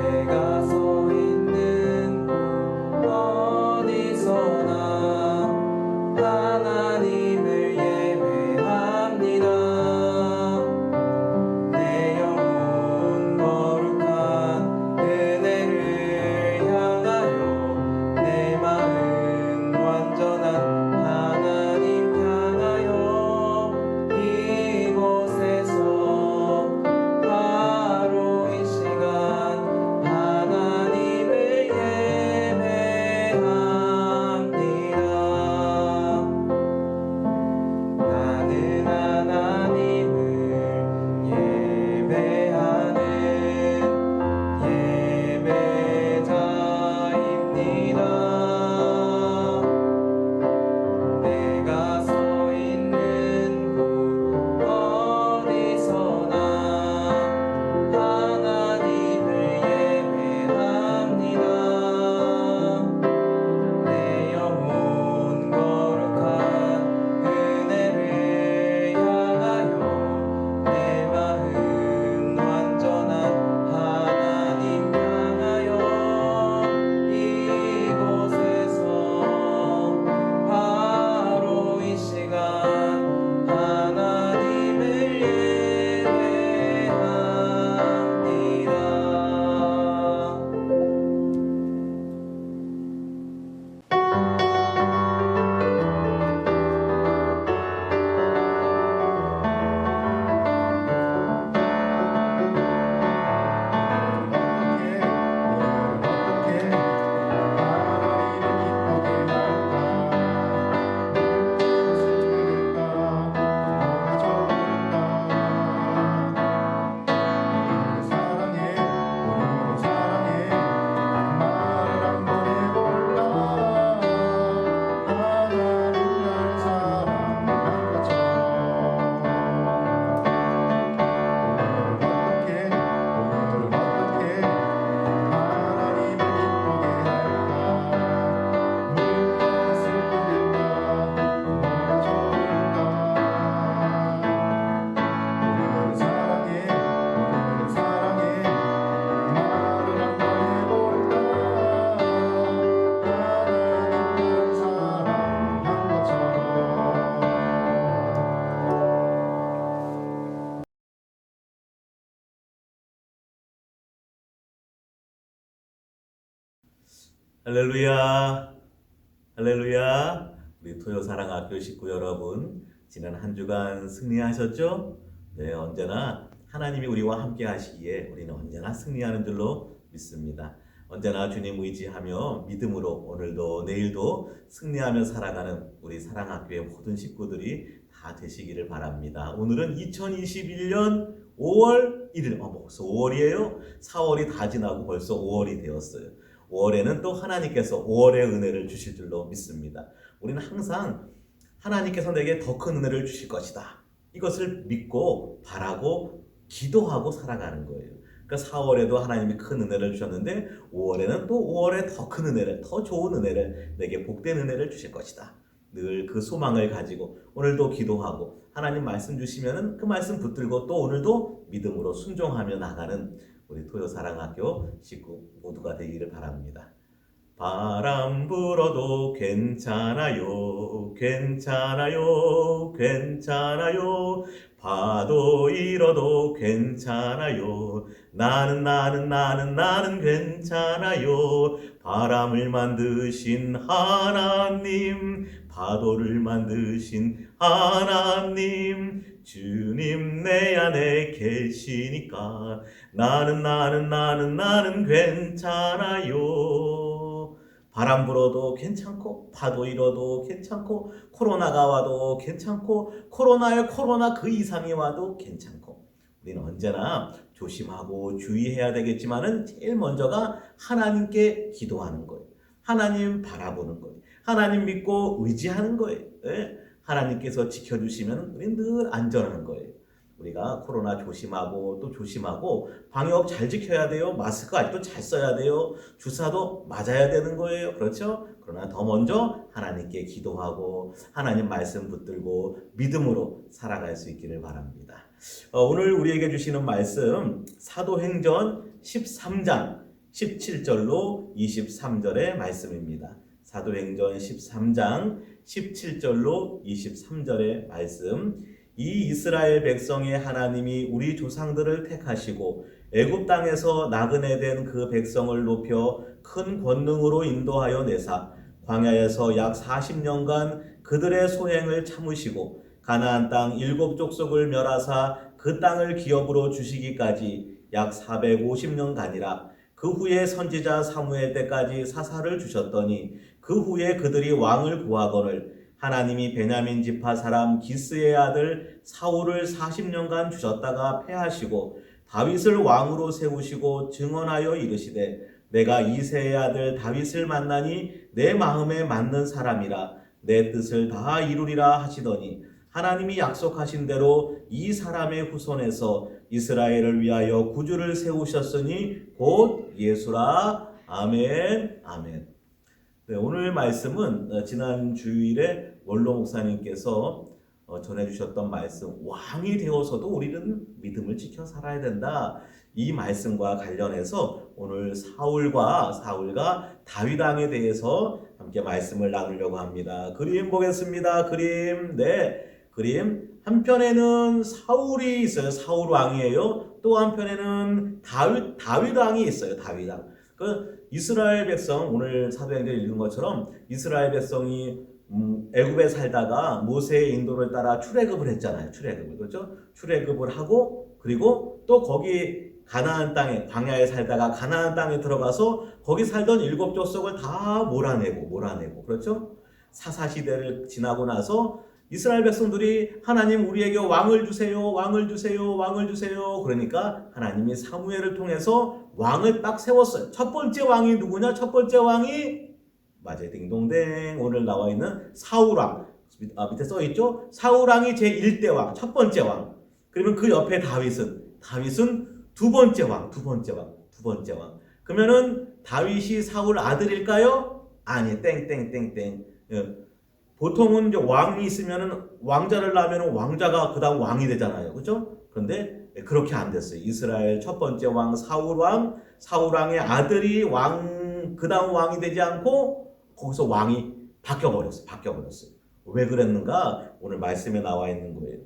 내가 서 있는 곳 어디서나 하나님을 예배합니다. 내 영혼 거룩한 은혜를 향하여 내 마음 완전한 하나님 향하여 이곳에서 바로 이 시간 하나님을 예배합니다. 나는 하나님을 예배하는 예배자입니다. 내가 서 있는 곳 어디서나 하나님을 예배합니다. 내 영혼 거룩한 은혜를 향하여 내 마음 완전한 하나님 향하여 이곳에서 바로 이 시간 하나님을 예배합니다. 할렐루야, 할렐루야. 우리 토요사랑학교 식구 여러분, 지난 한 주간 승리하셨죠? 네, 언제나 하나님이 우리와 함께 하시기에 우리는 언제나 승리하는 줄로 믿습니다. 언제나 주님 의지하며 믿음으로 오늘도 내일도 승리하며 살아가는 우리 사랑학교의 모든 식구들이 다 되시기를 바랍니다. 오늘은 2021년 5월 1일, 벌써 5월이에요? 4월이 다 지나고 벌써 5월이 되었어요. 5월에는 또 하나님께서 5월의 은혜를 주실 줄로 믿습니다. 우리는 항상 하나님께서 내게 더 큰 은혜를 주실 것이다. 이것을 믿고 바라고 기도하고 살아가는 거예요. 그러니까 4월에도 하나님이 큰 은혜를 주셨는데 5월에는 또 5월에 더 큰 은혜를, 더 좋은 은혜를, 내게 복된 은혜를 주실 것이다. 늘 그 소망을 가지고 오늘도 기도하고 하나님 말씀 주시면은 그 말씀 붙들고 또 오늘도 믿음으로 순종하며 나가는 우리 토요사랑학교 식구 모두가 되기를 바랍니다. 바람 불어도 괜찮아요, 괜찮아요, 괜찮아요. 파도 일어도 괜찮아요. 나는 괜찮아요. 바람을 만드신 하나님, 파도를 만드신 하나님, 주님 내 안에 계시니까 나는 괜찮아요. 바람 불어도 괜찮고 파도 일어도 괜찮고 코로나가 와도 괜찮고 코로나 그 이상이 와도 괜찮고 우리는 언제나 조심하고 주의해야 되겠지만은 제일 먼저가 하나님께 기도하는 거예요. 하나님 바라보는 거예요. 하나님 믿고 의지하는 거예요. 예? 하나님께서 지켜주시면 우리는 늘 안전한 거예요. 우리가 코로나 조심하고 또 조심하고 방역 잘 지켜야 돼요. 마스크 아직도 잘 써야 돼요. 주사도 맞아야 되는 거예요. 그렇죠? 그러나 더 먼저 하나님께 기도하고 하나님 말씀 붙들고 믿음으로 살아갈 수 있기를 바랍니다. 오늘 우리에게 주시는 말씀 사도행전 13장 17절로 23절의 말씀입니다. 사도행전 13장 17절로 23절의 말씀. 이 이스라엘 백성의 하나님이 우리 조상들을 택하시고 애굽 땅에서 나그네 된 그 백성을 높여 큰 권능으로 인도하여 내사 광야에서 약 40년간 그들의 소행을 참으시고 가나안 땅 7족속을 멸하사 그 땅을 기업으로 주시기까지 약 450년간이라. 그 후에 선지자 사무엘 때까지 사사를 주셨더니 그 후에 그들이 왕을 구하거늘 하나님이 베냐민 지파 사람 기스의 아들 사울을 40년간 주셨다가 패하시고 다윗을 왕으로 세우시고 증언하여 이르시되 내가 이새의 아들 다윗을 만나니 내 마음에 맞는 사람이라 내 뜻을 다 이루리라 하시더니 하나님이 약속하신 대로 이 사람의 후손에서 이스라엘을 위하여 구주를 세우셨으니 곧 예수라. 아멘. 아멘. 네, 오늘 말씀은 지난 주일에 원로 목사님께서 전해주셨던 말씀, 왕이 되어서도 우리는 믿음을 지켜 살아야 된다. 이 말씀과 관련해서 오늘 사울과 다윗 왕에 대해서 함께 말씀을 나누려고 합니다. 그림 보겠습니다. 그림. 네. 그림. 한편에는 사울이 있어요. 사울 왕이에요. 또 한편에는 다윗 왕이 있어요. 다윗 왕. 그 이스라엘 백성, 오늘 사도행전에 읽은 것처럼 이스라엘 백성이 애굽에 살다가 모세의 인도를 따라 출애굽을 했잖아요. 출애굽을. 그렇죠? 출애굽을 하고 그리고 또 거기 가나안 땅에 광야에 살다가 가나안 땅에 들어가서 거기 살던 7족속을 다 몰아내고 그렇죠? 사사 시대를 지나고 나서 이스라엘 백성들이 하나님 우리에게 왕을 주세요. 그러니까 하나님이 사무엘을 통해서 왕을 딱 세웠어요. 첫 번째 왕이 누구냐? 첫 번째 왕이 맞아요. 딩동댕. 오늘 나와 있는 사울왕. 밑에 써있죠? 사울왕이 제1대 왕. 첫 번째 왕. 그러면 그 옆에 다윗은 두 번째 왕. 그러면은 다윗이 사울 아들일까요? 아니, 땡땡땡땡. 보통은 이제 왕이 있으면은 왕자를 낳으면 왕자가 그 다음 왕이 되잖아요. 그죠? 그런데 그렇게 안 됐어요. 이스라엘 첫 번째 왕 사울왕의 아들이 그 다음 왕이 되지 않고 거기서 왕이 바뀌어버렸어요. 왜 그랬는가? 오늘 말씀에 나와 있는 거예요.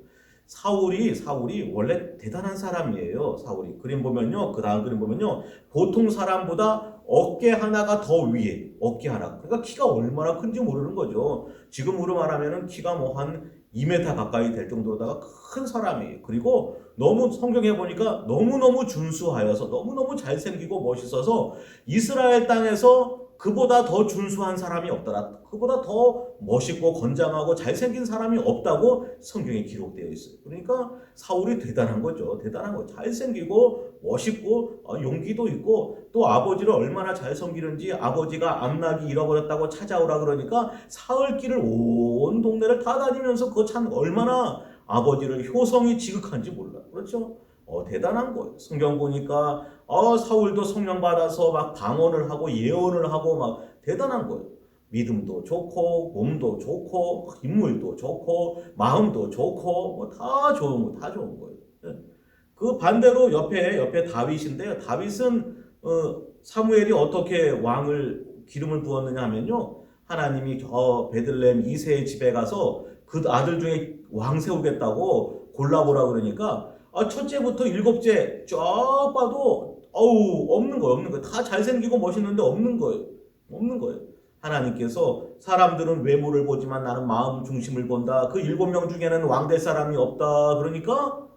사울이 원래 대단한 사람이에요. 그림 보면요. 그 다음 그림 보면요. 보통 사람보다 어깨 하나가 더 위에, 어깨 하나. 그러니까 키가 얼마나 큰지 모르는 거죠. 지금으로 말하면은 키가 뭐 한 2m 가까이 될 정도로다가 큰 사람이에요. 그리고 너무 성경에 보니까 너무너무 준수하여서 너무너무 잘생기고 멋있어서 이스라엘 땅에서 그보다 더 준수한 사람이 없더라. 그보다 더 멋있고 건장하고 잘생긴 사람이 없다고 성경에 기록되어 있어요. 그러니까 사울이 대단한 거죠. 잘생기고 멋있고 용기도 있고 또 아버지를 얼마나 잘 섬기는지 아버지가 암나귀 잃어버렸다고 찾아오라 그러니까 사흘길을 온 동네를 다 다니면서 그거 참 얼마나 아버지를 효성이 지극한지 몰라. 그렇죠? 대단한 거예요. 성경 보니까 사울도 성령 받아서 막 방언을 하고 예언을 하고 막 대단한 거예요. 믿음도 좋고 몸도 좋고 인물도 좋고 마음도 좋고 뭐 다 좋은 거예요. 그 반대로 옆에 다윗인데요. 다윗은 사무엘이 어떻게 왕을 기름을 부었느냐 하면요. 하나님이 저 베들레헴 이새의 집에 가서 그 아들 중에 왕 세우겠다고 골라보라 그러니까 첫째부터 7째 쫙 봐도 없는 거예요. 다 잘생기고 멋있는데 없는 거예요. 하나님께서 사람들은 외모를 보지만 나는 마음 중심을 본다. 그 7명 중에는 왕 될 사람이 없다. 그러니까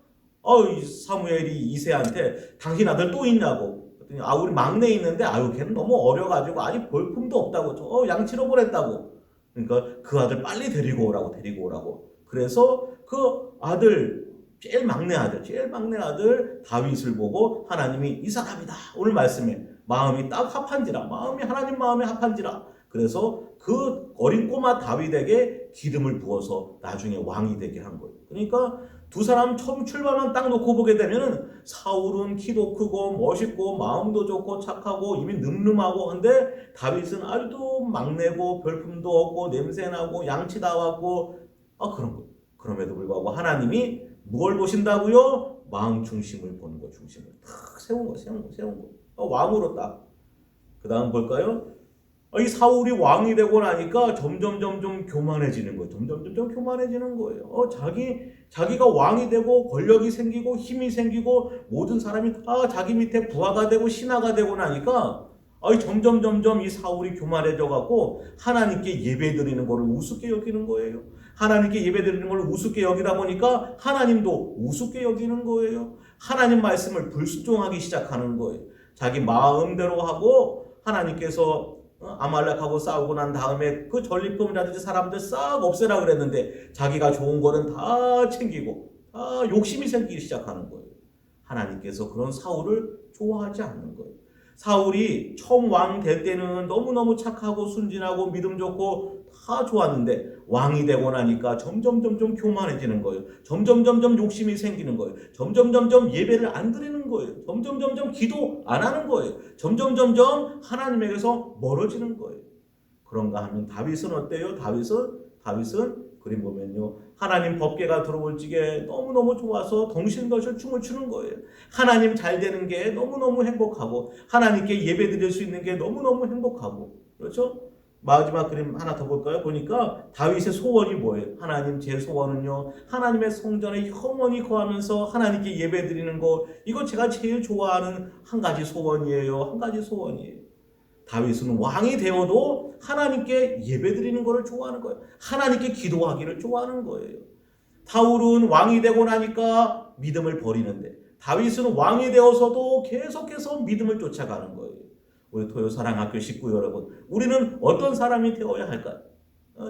사무엘이 이새한테 당신 아들 또 있냐고. 그랬더니 우리 막내 있는데 걔는 너무 어려가지고 아직 볼품도 없다고. 양치로 보냈다고. 그러니까 그 아들 빨리 데리고 오라고. 그래서 그 아들 제일 막내 아들 다윗을 보고 하나님이 이 사람이다. 오늘 말씀에 마음이 딱 합한지라. 하나님 마음에 합한지라. 그래서 그 어린 꼬마 다윗에게 기름을 부어서 나중에 왕이 되게 한 거예요. 그러니까 두 사람 처음 출발만 딱 놓고 보게 되면 사울은 키도 크고 멋있고 마음도 좋고 착하고 이미 늠름하고 한데 다윗은 아직도 막내고 별품도 없고 냄새나고 양치 다 왔고 그런 거. 그럼에도 불구하고 하나님이 뭘 보신다고요? 마음 중심을 보는 거, 중심을 탁 세운 거. 왕으로 딱. 그 다음 볼까요? 이 사울이 왕이 되고 나니까 점점 교만해지는 거예요. 점점 교만해지는 거예요. 자기가 왕이 되고 권력이 생기고 힘이 생기고 모든 사람이 다 자기 밑에 부하가 되고 신하가 되고 나니까 점점 이 사울이 교만해져 갖고 하나님께 예배드리는 거를 우습게 여기는 거예요. 하나님께 예배드리는 걸 우습게 여기다 보니까 하나님도 우습게 여기는 거예요. 하나님 말씀을 불순종하기 시작하는 거예요. 자기 마음대로 하고 하나님께서 아말렉하고 싸우고 난 다음에 그 전리품이라든지 사람들 싹 없애라 그랬는데 자기가 좋은 거는 다 챙기고 다 욕심이 생기기 시작하는 거예요. 하나님께서 그런 사울을 좋아하지 않는 거예요. 사울이 처음 왕 될 때는 너무너무 착하고 순진하고 믿음 좋고 다 좋았는데 왕이 되고 나니까 점점 교만해지는 거예요. 점점 욕심이 생기는 거예요. 점점 예배를 안 드리는 거예요. 점점 기도 안 하는 거예요. 점점 하나님에게서 멀어지는 거예요. 그런가 하면 다윗은 어때요? 다윗은 그림 보면요. 하나님 법궤가 들어올 적에 너무너무 좋아서 덩실덩실 춤을 추는 거예요. 하나님 잘 되는 게 너무너무 행복하고 하나님께 예배 드릴 수 있는 게 너무너무 행복하고 그렇죠? 마지막 그림 하나 더 볼까요? 보니까 다윗의 소원이 뭐예요? 하나님 제 소원은요. 하나님의 성전에 영원히 거하면서 하나님께 예배 드리는 거 이거 제가 제일 좋아하는 한 가지 소원이에요. 다윗은 왕이 되어도 하나님께 예배드리는 것을 좋아하는 거예요. 하나님께 기도하기를 좋아하는 거예요. 사울은 왕이 되고 나니까 믿음을 버리는데 다윗은 왕이 되어서도 계속해서 믿음을 쫓아가는 거예요. 우리 토요사랑학교 식구 여러분, 우리는 어떤 사람이 되어야 할까요?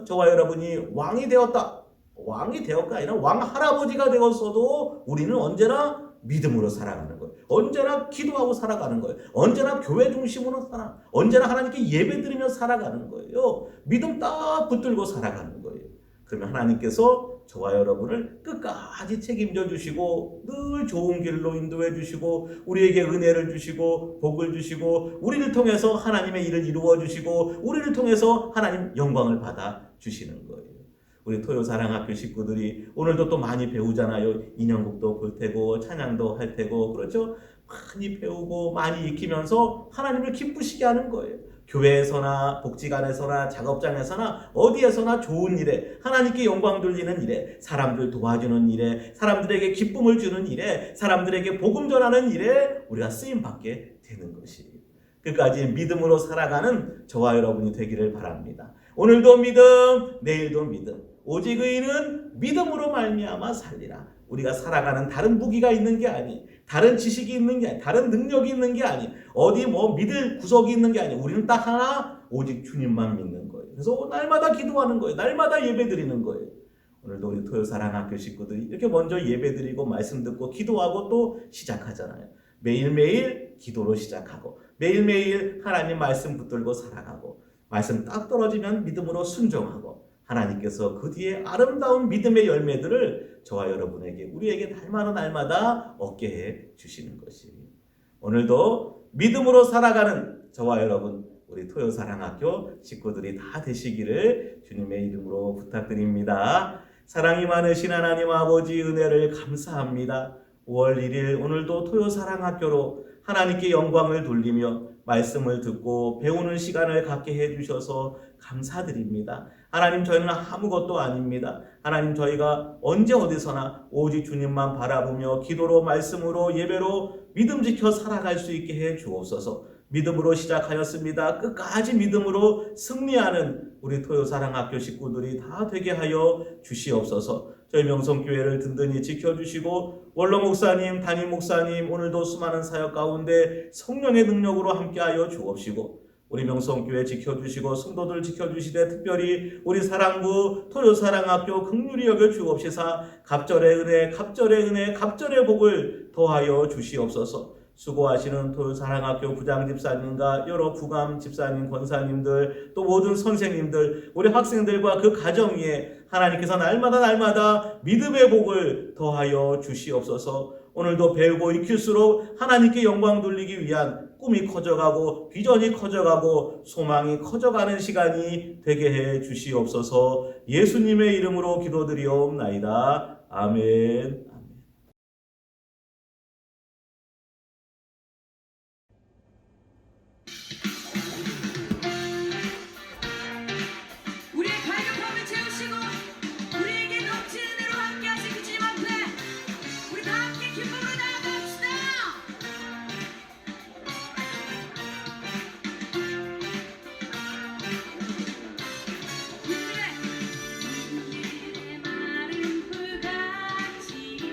저와 여러분이 왕이 되었다. 왕이 되었가 아니라 왕 할아버지가 되었어도 우리는 언제나 믿음으로 살아가는 거예요. 언제나 기도하고 살아가는 거예요. 언제나 교회 중심으로 언제나 하나님께 예배드리며 살아가는 거예요. 믿음 딱 붙들고 살아가는 거예요. 그러면 하나님께서 저와 여러분을 끝까지 책임져 주시고 늘 좋은 길로 인도해 주시고 우리에게 은혜를 주시고 복을 주시고 우리를 통해서 하나님의 일을 이루어 주시고 우리를 통해서 하나님 영광을 받아 주시는 거예요. 우리 토요사랑학교 식구들이 오늘도 또 많이 배우잖아요. 인형극도 볼 테고 찬양도 할 테고 그렇죠? 많이 배우고 많이 익히면서 하나님을 기쁘시게 하는 거예요. 교회에서나 복지관에서나 작업장에서나 어디에서나 좋은 일에 하나님께 영광 돌리는 일에 사람들 도와주는 일에 사람들에게 기쁨을 주는 일에 사람들에게 복음 전하는 일에 우리가 쓰임받게 되는 것이 끝까지 믿음으로 살아가는 저와 여러분이 되기를 바랍니다. 오늘도 믿음, 내일도 믿음. 오직 의인은 믿음으로 말미암아 살리라. 우리가 살아가는 다른 무기가 있는 게 아니, 다른 지식이 있는 게 아니, 다른 능력이 있는 게 아니, 어디 믿을 구석이 있는 게 아니, 우리는 딱 하나 오직 주님만 믿는 거예요. 그래서 날마다 기도하는 거예요. 날마다 예배드리는 거예요. 오늘도 우리 토요사랑학교 식구들이 이렇게 먼저 예배드리고 말씀 듣고 기도하고 또 시작하잖아요. 매일매일 기도로 시작하고 매일매일 하나님 말씀 붙들고 살아가고 말씀 딱 떨어지면 믿음으로 순종하고 하나님께서 그 뒤에 아름다운 믿음의 열매들을 저와 여러분에게 우리에게 날마다 얻게 해 주시는 것이 오늘도 믿음으로 살아가는 저와 여러분 우리 토요사랑학교 식구들이 다 되시기를 주님의 이름으로 부탁드립니다. 사랑이 많으신 하나님 아버지 은혜를 감사합니다. 5월 1일 오늘도 토요사랑학교로 하나님께 영광을 돌리며 말씀을 듣고 배우는 시간을 갖게 해주셔서 감사드립니다. 하나님 저희는 아무것도 아닙니다. 하나님 저희가 언제 어디서나 오직 주님만 바라보며 기도로 말씀으로 예배로 믿음 지켜 살아갈 수 있게 해 주옵소서. 믿음으로 시작하였습니다. 끝까지 믿음으로 승리하는 우리 토요사랑학교 식구들이 다 되게 하여 주시옵소서. 저희 명성교회를 든든히 지켜주시고 원로 목사님, 담임 목사님 오늘도 수많은 사역 가운데 성령의 능력으로 함께하여 주옵시고 우리 명성교회 지켜주시고 성도들 지켜주시되 특별히 우리 사랑부 토요사랑학교 긍휼히 여겨 주옵시사 갑절의 은혜 갑절의 복을 더하여 주시옵소서. 수고하시는 토요사랑학교 부장집사님과 여러 부감 집사님, 권사님들 또 모든 선생님들 우리 학생들과 그 가정 위에 하나님께서 날마다 믿음의 복을 더하여 주시옵소서. 오늘도 배우고 익힐수록 하나님께 영광 돌리기 위한 꿈이 커져가고 비전이 커져가고 소망이 커져가는 시간이 되게 해 주시옵소서. 예수님의 이름으로 기도드리옵나이다. 아멘. 우리의 갈급함을 채우시고 우리에게 넘치는 은혜로 함께하신 그 주님 앞에 우리 다 함께 기쁨으로 나아갑시다. 내 마른 불같이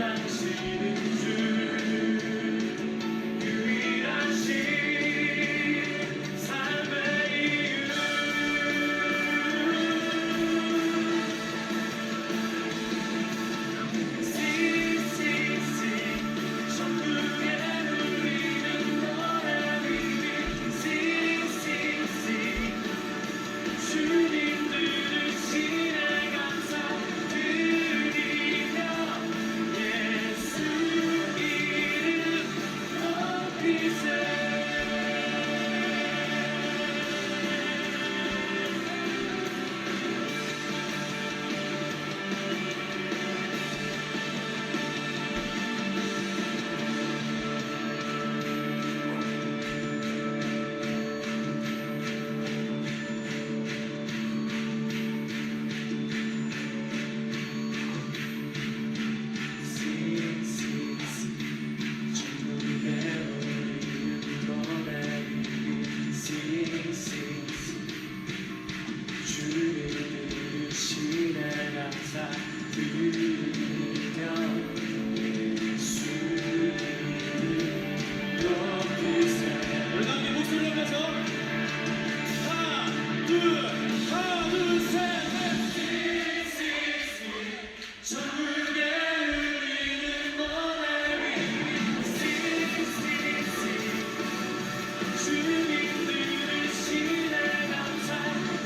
당신은 주 유일하신 삶의 이유 Sing sing sing 천국에 울리는 너의 위임 Sing sing sing 주님 들으시네 감사드리며 예수 이름 높이세 Sing sing sing 천국에 울리는 너의 이름 Sing sing sing 주를 들으시네 감사드리며 예수 이름 높이세 우리 함께 목소리를 내면서 하나 둘 셋 천국에 울리는 너의 위임 Sing sing sing 주님 들으시네 감사드리며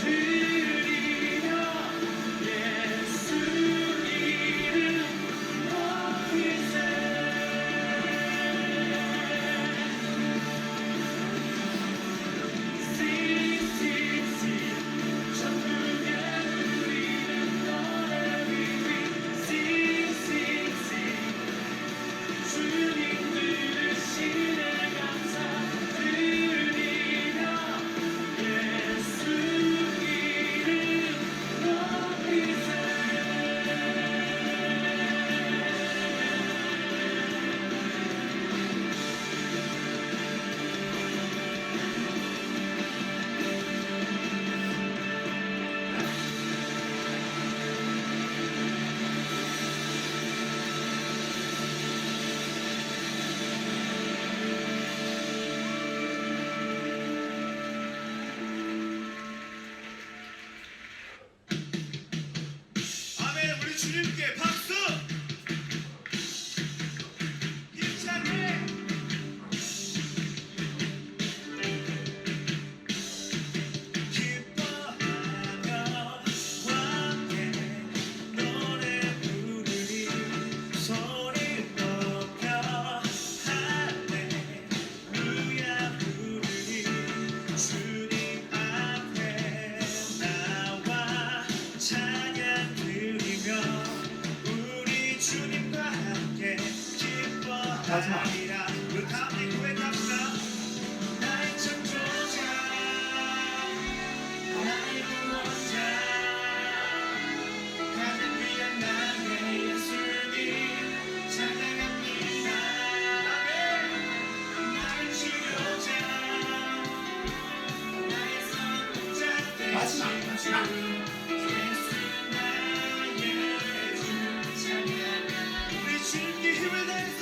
예수 이름 높이세 Sing sing sing 천국에 울리는 너의 위임 Sing sing sing 주님 들으시네 감사드리며 예수 이름 높이세 아멘. 우리 주님께 박수. 힘차게. 기뻐하며 함께 노래 부르리 소리 높여 할렐루야 부르리 주님 앞에 나와 찬양 드리며 우리 주님과 함께 기뻐하리라. 우리 다 함께 고백합시다. 나의 창조자 나의 구원자 가장 귀한 나의 예수님 찬양합니다. 아멘. 나의 치료자 나의 선자 되신 주 예수 나의 주 찬양 우리 주님께 힘을 다해서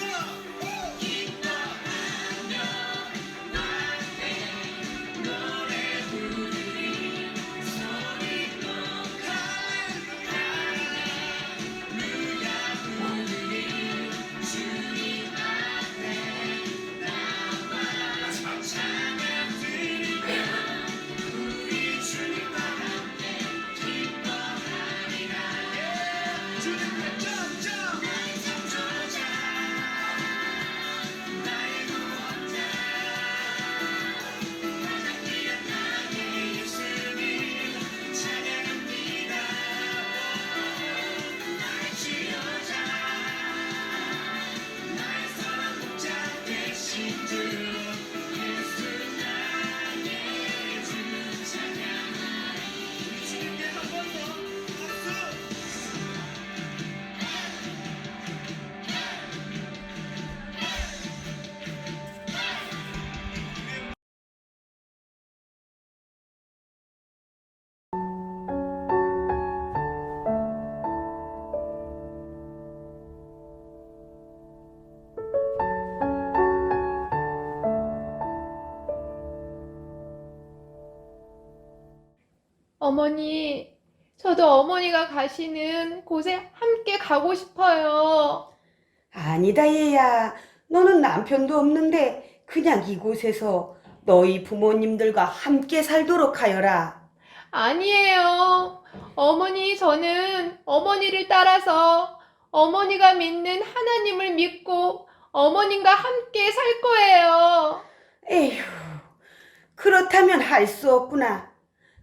어머니, 저도 어머니가 가시는 곳에 함께 가고 싶어요. 아니다, 얘야. 너는 남편도 없는데 그냥 이곳에서 너희 부모님들과 함께 살도록 하여라. 아니에요. 어머니, 저는 어머니를 따라서 어머니가 믿는 하나님을 믿고 어머님과 함께 살 거예요. 에휴, 그렇다면 할 수 없구나.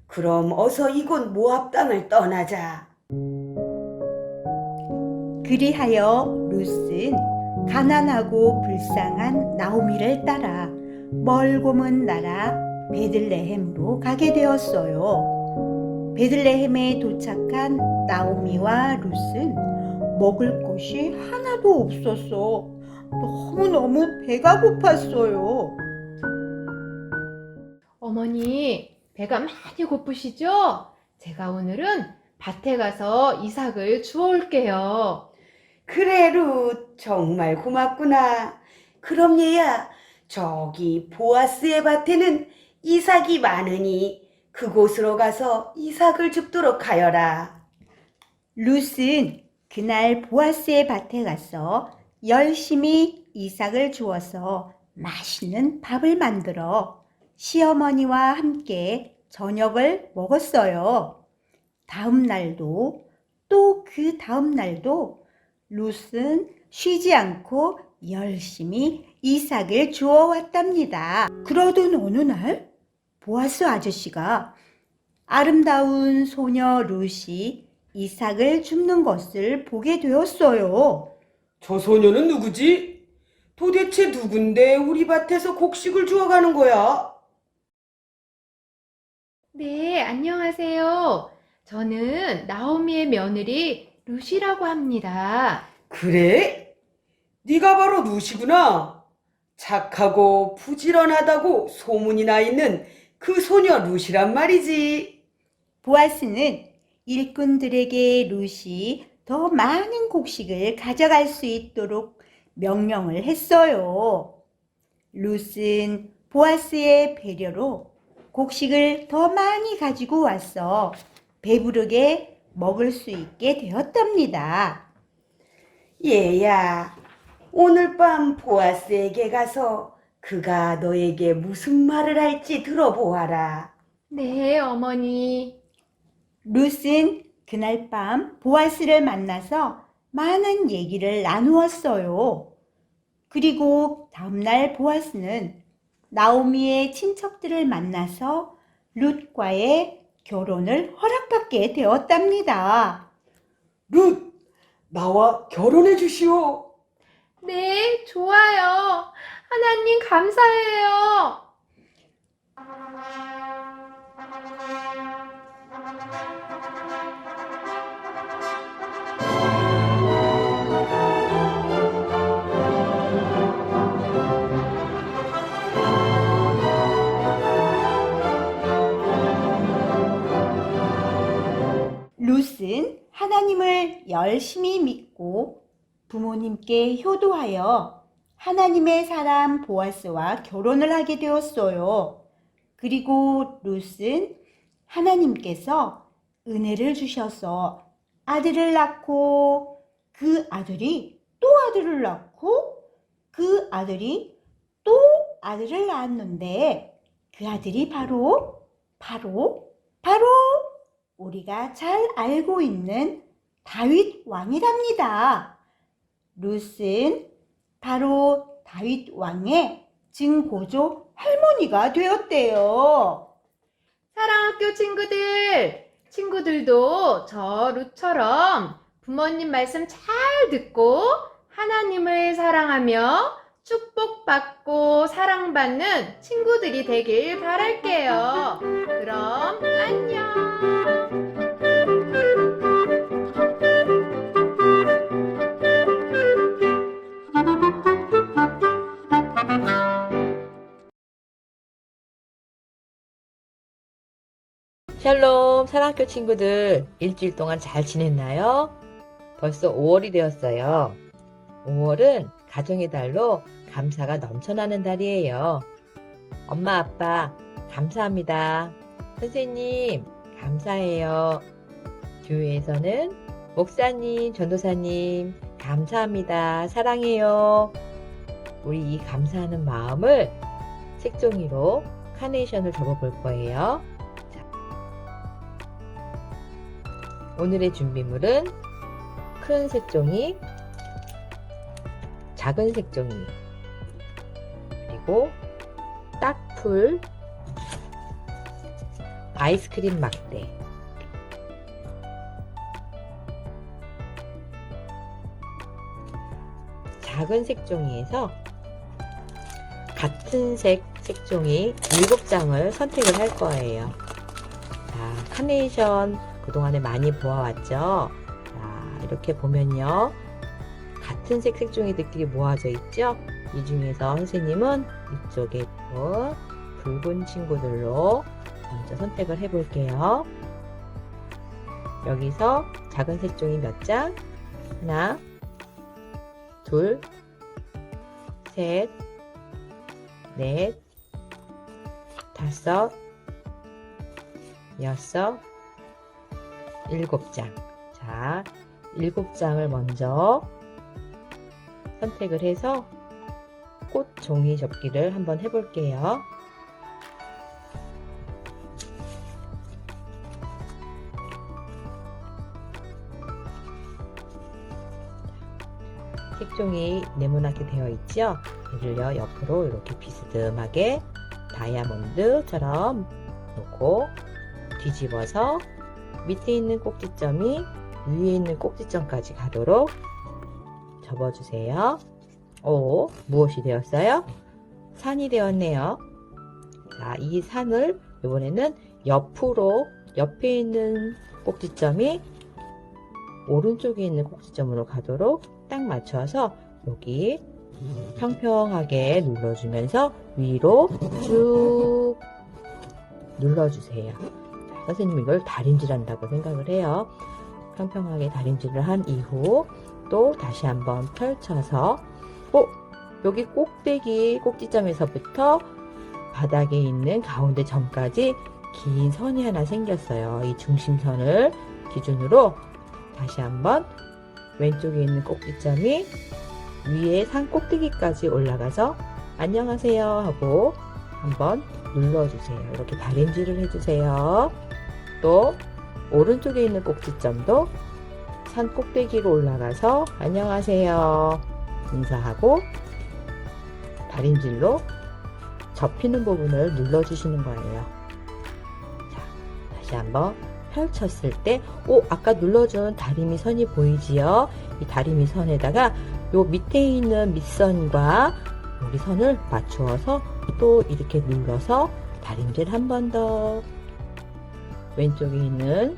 그럼 어서 이곳 모압 땅을 떠나자. 그리하여 룻은 가난하고 불쌍한 나오미를 따라 멀고 먼 나라 베들레헴으로 가게 되었어요. 베들레헴에 도착한 나오미와 룻은 먹을 것이 하나도 없었어. 너무너무 배가 고팠어요. 어머니, 배가 많이 고프시죠? 제가 오늘은 밭에 가서 이삭을 주워올게요. 그래, 룻. 정말 고맙구나. 그럼 얘야, 저기 보아스의 밭에는 이삭이 많으니 그곳으로 가서 이삭을 줍도록 하여라. 룻은 그날 보아스의 밭에 가서 열심히 이삭을 주어서 맛있는 밥을 만들어 시어머니와 함께 저녁을 먹었어요. 다음 날도 또 그 다음 날도 룻은 쉬지 않고 열심히 이삭을 주워왔답니다. 그러던 어느 날 보아스 아저씨가 아름다운 소녀 룻이 이삭을 줍는 것을 보게 되었어요. 저 소녀는 누구지? 도대체 누군데 우리 밭에서 곡식을 주워가는 거야? 네, 안녕하세요. 저는 나오미의 며느리 룻이라고 합니다. 그래? 네가 바로 룻이구나. 착하고 부지런하다고 소문이 나 있는 그 소녀 룻이란 말이지. 보아스는 일꾼들에게 룻이 더 많은 곡식을 가져갈 수 있도록 명령을 했어요. 룻은 보아스의 배려로 곡식을 더 많이 가지고 와서 배부르게 먹을 수 있게 되었답니다. 얘야, 오늘 밤 보아스에게 가서 그가 너에게 무슨 말을 할지 들어보아라. 네, 어머니. 룻은 그날 밤 보아스를 만나서 많은 얘기를 나누었어요. 그리고 다음날 보아스는 나오미의 친척들을 만나서 룻과의 결혼을 허락받게 되었답니다. 룻, 나와 결혼해 주시오. 네, 좋아요. 하나님 감사해요. 룻은 하나님을 열심히 믿고 부모님께 효도하여 하나님의 사람 보아스와 결혼을 하게 되었어요. 그리고 룻은 하나님께서 은혜를 주셔서 아들을 낳고 그 아들이 또 아들을 낳고 그 아들이 또 아들을 낳았는데 그 아들이 바로 우리가 잘 알고 있는 다윗 왕이랍니다. 룻은 바로 다윗 왕의 증고조 할머니가 되었대요. 사랑학교 친구들도 저 룻처럼 부모님 말씀 잘 듣고 하나님을 사랑하며 축복받고 사랑받는 친구들이 되길 바랄게요. 그럼 안녕. 샬롬 사랑학교 친구들 일주일 동안 잘 지냈나요? 벌써 5월이 되었어요. 5월은 가정의 달로 감사가 넘쳐나는 달이에요. 엄마 아빠 감사합니다. 선생님 감사해요. 교회에서는 목사님, 전도사님, 감사합니다. 사랑해요. 우리 이 감사하는 마음을 색종이로 카네이션을 접어볼 거예요. 자, 오늘의 준비물은 큰 색종이, 작은 색종이, 그리고 딱풀, 아이스크림 막대, 작은 색종이에서 같은 색 색종이 7장을 선택을 할 거예요. 자, 카네이션 그동안에 많이 보아왔죠? 자, 이렇게 보면요. 같은 색 색종이들끼리 모아져 있죠? 이 중에서 선생님은 이쪽에 있고 붉은 친구들로 먼저 선택을 해 볼게요. 여기서 작은 색종이 몇 장? 하나, 둘, 셋, 넷, 다섯, 여섯, 7장. 자, 7장을 먼저 선택을 해서 꽃 종이 접기를 한번 해볼게요. 색종이 네모나게 되어 있죠? 얘를요 옆으로 이렇게 비스듬하게 다이아몬드처럼 놓고 뒤집어서 밑에 있는 꼭지점이 위에 있는 꼭지점까지 가도록 접어주세요. 오, 무엇이 되었어요? 산이 되었네요. 자, 이 산을 이번에는 옆으로 옆에 있는 꼭지점이 오른쪽에 있는 꼭지점으로 가도록 딱 맞춰서 여기 평평하게 눌러주면서 위로 쭉 눌러주세요. 선생님이 이걸 다림질 한다고 생각을 해요. 평평하게 다림질을 한 이후 또 다시 한번 펼쳐서 여기 꼭대기 꼭지점에서부터 바닥에 있는 가운데 점까지 긴 선이 하나 생겼어요. 이 중심선을 기준으로 다시 한번 왼쪽에 있는 꼭지점이 위에 산 꼭대기까지 올라가서 안녕하세요 하고 한번 눌러주세요. 이렇게 다림질을 해주세요. 또 오른쪽에 있는 꼭지점도 산 꼭대기로 올라가서 안녕하세요 인사하고 다림질로 접히는 부분을 눌러주시는 거예요. 자, 다시 한번 펼쳤을 때 아까 눌러준 다리미 선이 보이지요? 이 다리미 선에다가 요 밑에 있는 밑선과 여기 선을 맞추어서 또 이렇게 눌러서 다림질 한 번 더 왼쪽에 있는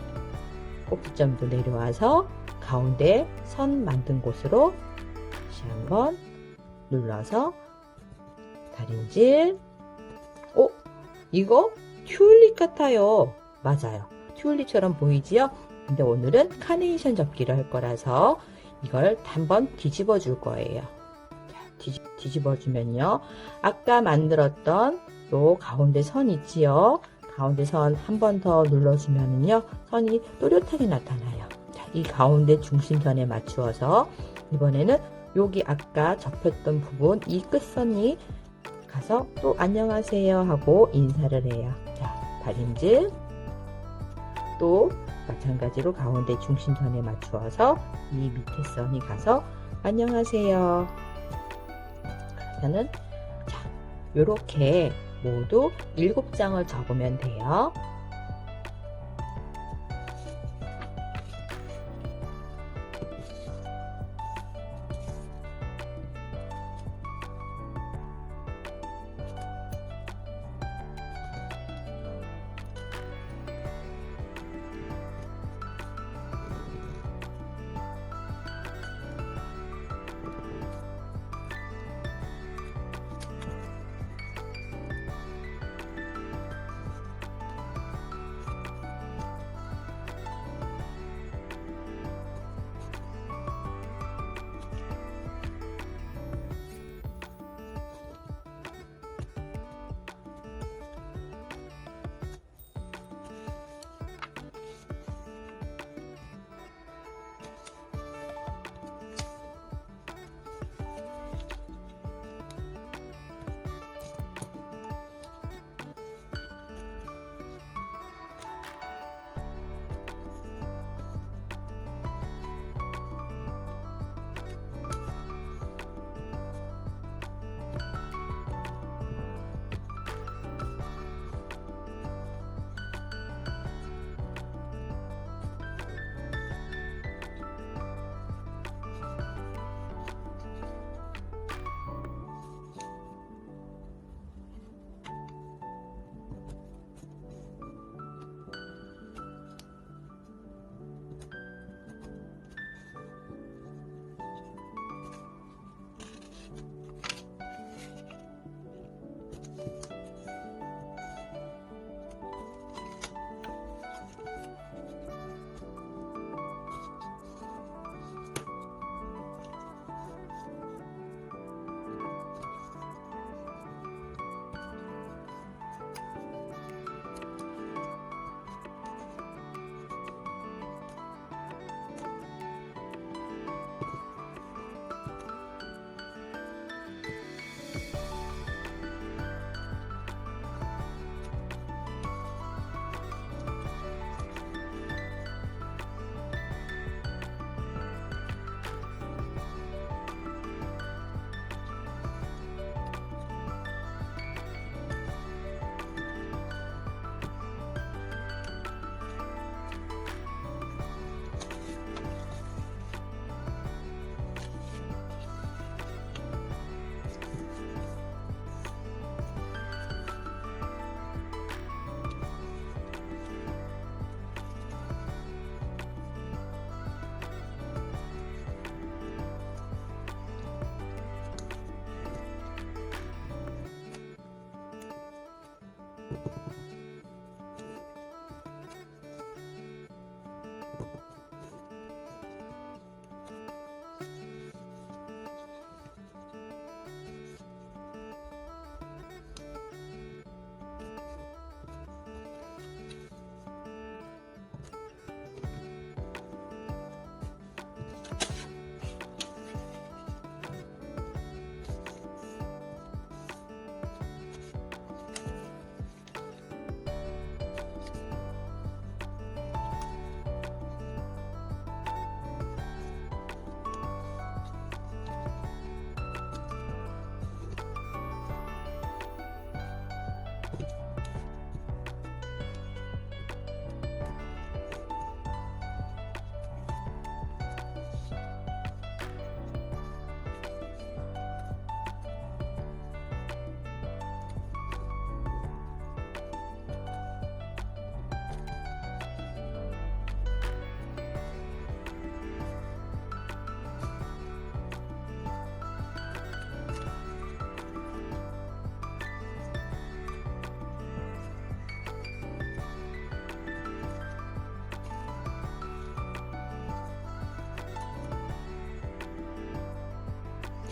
꼭지점도 내려와서 가운데 선 만든 곳으로 다시 한번 눌러서 다림질. 이거 튤립 같아요. 맞아요. 튤립처럼 보이지요? 근데 오늘은 카네이션 접기를 할 거라서 이걸 한번 뒤집어 줄 거예요. 뒤집어 주면요. 아까 만들었던 요 가운데 선 있지요? 가운데 선 한 번 더 눌러주면요. 선이 또렷하게 나타나요. 자, 이 가운데 중심선에 맞추어서 이번에는 여기 아까 접혔던 부분 이 끝선이 가서 또 안녕하세요 하고 인사를 해요. 자, 다림질. 또 마찬가지로 가운데 중심선에 맞추어서 이 밑에 선이 가서 안녕하세요. 그러면은 자, 요렇게 모두 7장을 접으면 돼요.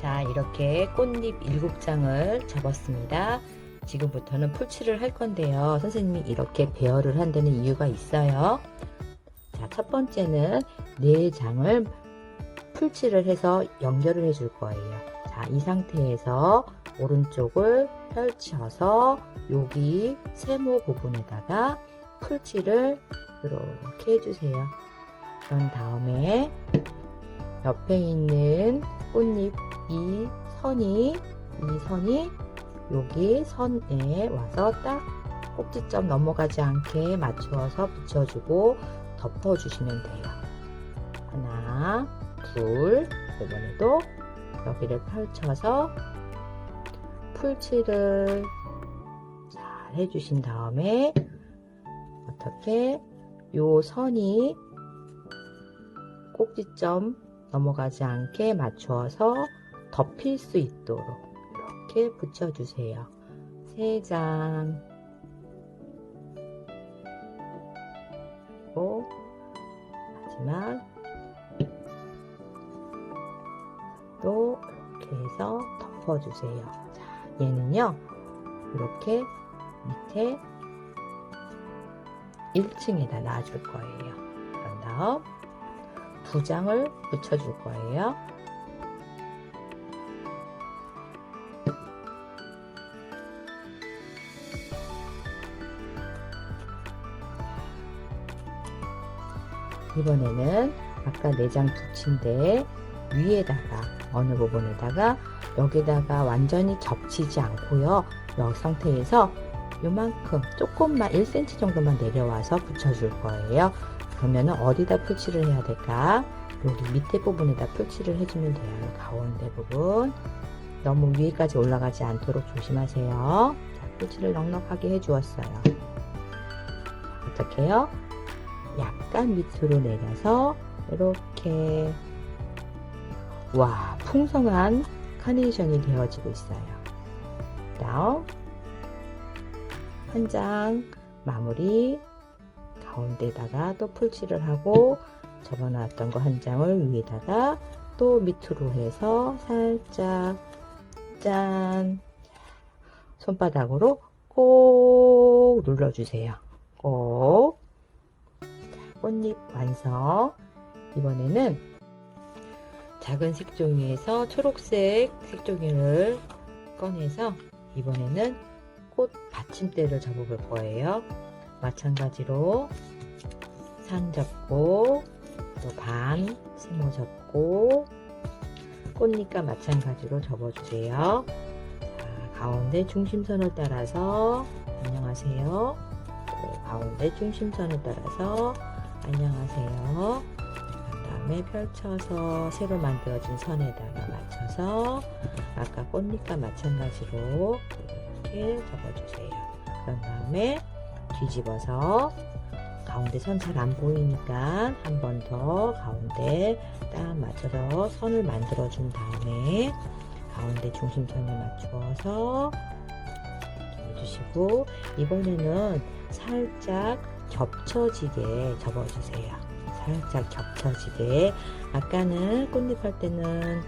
자, 이렇게 꽃잎 7장을 접었습니다. 지금부터는 풀칠을 할 건데요. 선생님이 이렇게 배열을 한다는 이유가 있어요. 자, 첫 번째는 4장을 풀칠을 해서 연결을 해줄 거예요. 자, 이 상태에서 오른쪽을 펼쳐서 여기 세모 부분에다가 풀칠을 이렇게 해주세요. 그런 다음에 옆에 있는 꽃잎 이 선이 여기 선에 와서 딱 꼭지점 넘어가지 않게 맞추어서 붙여주고 덮어주시면 돼요. 하나, 둘, 이번에도 여기를 펼쳐서 풀칠을 잘 해주신 다음에 어떻게 요 선이 꼭지점 넘어가지 않게 맞추어서 덮일 수 있도록 이렇게 붙여주세요. 3장 그리고 마지막 또 이렇게 해서 덮어주세요. 자, 얘는요 이렇게 밑에 1층에다 놔줄 거예요. 그런 다음 2장을 붙여줄 거예요. 이번에는 아까 4장 붙인데 위에다가 어느 부분에다가 여기다가 완전히 겹치지 않고요. 이 상태에서 요만큼 조금만 1cm 정도만 내려와서 붙여줄 거예요. 그러면은 어디다 풀칠을 해야 될까? 여기 밑에 부분에다 풀칠을 해주면 돼요. 가운데 부분 너무 위에까지 올라가지 않도록 조심하세요. 자, 풀칠을 넉넉하게 해주었어요. 어떻게 해요? 약간 밑으로 내려서 이렇게 와 풍성한 카네이션이 되어지고 있어요. 다음 한 장 마무리 가운데다가 또 풀칠을 하고 접어놨던 거 한 장을 위에다가 또 밑으로 해서 살짝 짠 손바닥으로 꼭 눌러주세요. 꼭 꽃잎 완성. 이번에는 작은 색종이에서 초록색 색종이를 꺼내서 이번에는 꽃 받침대를 접어볼 거예요. 마찬가지로 산 접고 또 반 세모 접고 꽃잎과 마찬가지로 접어주세요. 자, 가운데 중심선을 따라서 안녕하세요. 또 가운데 중심선을 따라서 안녕하세요. 그 다음에 펼쳐서 새로 만들어진 선에다가 맞춰서 아까 꽃잎과 마찬가지로 이렇게 접어주세요. 그런 다음에 뒤집어서 가운데 선 잘 안 보이니까 한 번 더 가운데 딱 맞춰서 선을 만들어 준 다음에 가운데 중심선에 맞추어서 접어주시고 이번에는 살짝 겹쳐지게 접어주세요. 살짝 겹쳐지게. 아까는 꽃잎 할 때는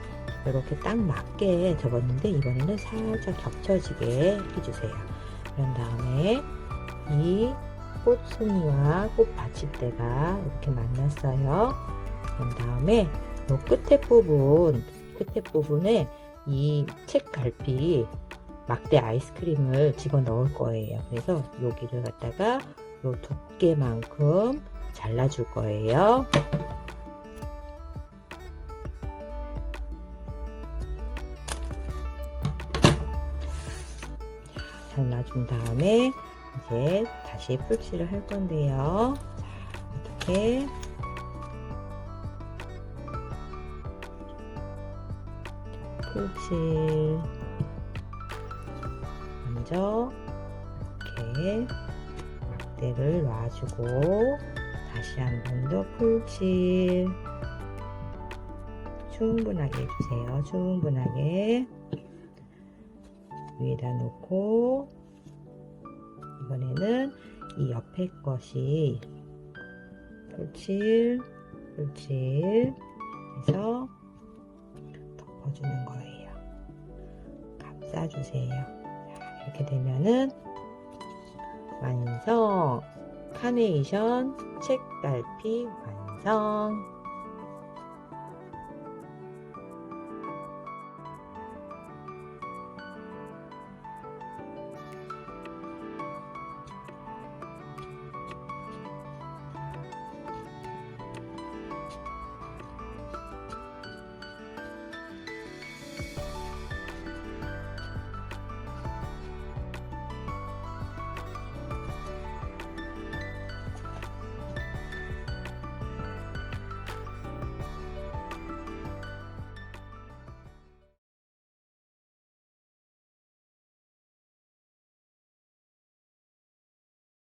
이렇게 딱 맞게 접었는데 이번에는 살짝 겹쳐지게 해주세요. 그런 다음에 이 꽃송이와 꽃 받침대가 이렇게 만났어요. 그런 다음에 이 끝에 부분에 이 책 갈피 막대 아이스크림을 집어 넣을 거예요. 그래서 여기를 갖다가 요 두께만큼 잘라줄 거예요. 잘라준 다음에 이제 다시 풀칠을 할 건데요. 자, 이렇게 풀칠 먼저 이렇게 막대를 놔주고 다시 한 번 더 풀칠 충분하게 해주세요. 충분하게 위에다 놓고 이번에는 이 옆에 것이 풀칠 해서 덮어주는 거예요. 싸주세요. 자, 이렇게 되면은 완성! 카네이션 책달피 완성!